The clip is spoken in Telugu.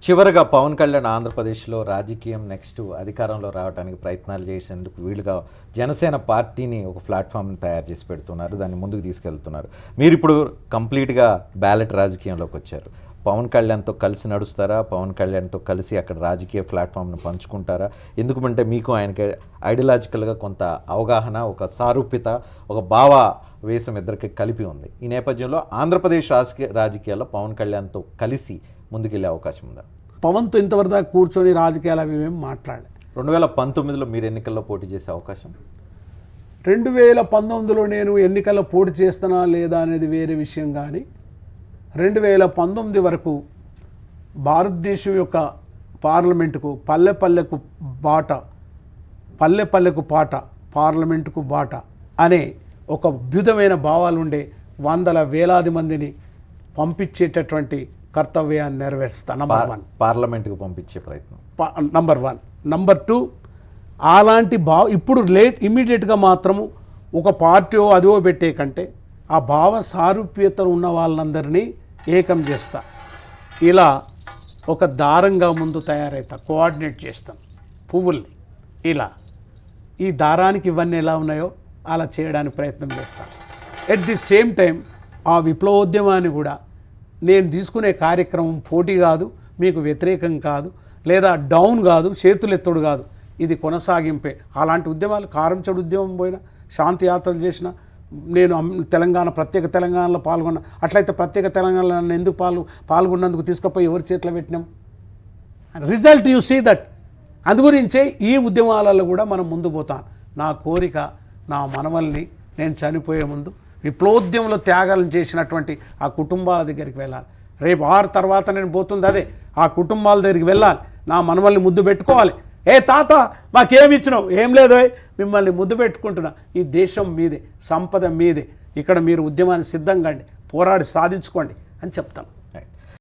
చివరగా పవన్ కళ్యాణ్ ఆంధ్రప్రదేశ్లో రాజకీయం నెక్స్ట్ అధికారంలో రావడానికి ప్రయత్నాలు చేసేందుకు వీలుగా జనసేన పార్టీని ఒక ప్లాట్ఫామ్ని తయారు చేసి పెడుతున్నారు, దాన్ని ముందుకు తీసుకెళ్తున్నారు. మీరు ఇప్పుడు కంప్లీట్గా బ్యాలెట్ రాజకీయంలోకి వచ్చారు. పవన్ కళ్యాణ్తో కలిసి నడుస్తారా? పవన్ కళ్యాణ్తో కలిసి అక్కడ రాజకీయ ప్లాట్ఫామ్ను పంచుకుంటారా? ఎందుకంటే మీకు ఆయనకి ఐడియాలజికల్గా కొంత అవగాహన, ఒక సారూప్యత, ఒక భావ వేషం ఇద్దరికి కలిపి ఉంది. ఈ నేపథ్యంలో ఆంధ్రప్రదేశ్ రాజకీయాల్లో పవన్ కళ్యాణ్తో కలిసి ముందుకెళ్ళే అవకాశం ఉందా? పవన్తో ఇంతవరకు దాకా కూర్చొని రాజకీయాలు అవి ఏమి మాట్లాడలేదు. 2019లో మీరు ఎన్నికల్లో పోటీ చేసే అవకాశం? 2019లో నేను ఎన్నికల్లో పోటీ చేస్తానా లేదా అనేది వేరే విషయం. కానీ 2019 వరకు భారతదేశం యొక్క పార్లమెంటుకు పల్లె పల్లెకు పాట పార్లమెంటుకు బాట అనే ఒక అద్భుతమైన భావాలు ఉండే వందల వేలాది మందిని పంపించేటటువంటి కర్తవ్యాన్ని నెరవేరుస్తా. నంబర్ 1 పార్లమెంటుకు పంపించే ప్రయత్నం నంబర్ 1. నంబర్ 2, అలాంటి ఇప్పుడు ఇమ్మీడియట్గా మాత్రము ఒక పార్టీ అదో పెట్టే కంటే ఆ భావ సారూప్యతలు ఉన్న వాళ్ళందరినీ ఏకం చేస్తా. ఇలా ఒక దారంగా ముందు తయారవుతా, కోఆర్డినేట్ చేస్తాం పువ్వుల్ని. ఇలా ఈ దారానికి ఇవన్నీ ఎలా ఉన్నాయో అలా చేయడానికి ప్రయత్నం చేస్తాను. ఎట్ ది సేమ్ టైం ఆ విప్లవోద్యమాన్ని కూడా నేను తీసుకునే కార్యక్రమం పోటీ కాదు, మీకు వ్యతిరేకం కాదు, లేదా డౌన్ కాదు, చేతులెత్తుడు కాదు, ఇది కొనసాగింపే. అలాంటి ఉద్యమాలు కారంచెడు ఉద్యమం పోయినా, శాంతి యాత్రలు చేసిన నేను ప్రత్యేక తెలంగాణలో పాల్గొన్నా. అట్లయితే ప్రత్యేక తెలంగాణలో నన్ను ఎందుకు పాల్గొన్నందుకు తీసుకుపోయి ఎవరి చేతిలో పెట్టినాం? Result you see that. అందుగురించే ఈ ఉద్యమాలలో కూడా మనం ముందు పోతాం. నా కోరిక, నా మనవల్ని నేను చనిపోయే ముందు విప్లవోద్యమంలో త్యాగాలను చేసినటువంటి ఆ కుటుంబాల దగ్గరికి వెళ్ళాలి. రేపు 6 తర్వాత నేను పోతుంది అదే, ఆ కుటుంబాల దగ్గరికి వెళ్ళాలి. నా మనవల్ని ముద్దు పెట్టుకోవాలి. ఏ తాత మాకేమి ఇచ్చినావు? ఏం లేదో, మిమ్మల్ని ముద్దు పెట్టుకుంటున్నా. ఈ దేశం మీదే, సంపద మీదే. ఇక్కడ మీరు ఉద్యమాన్ని సిద్ధంగా పోరాడి సాధించుకోండి అని చెప్తాను.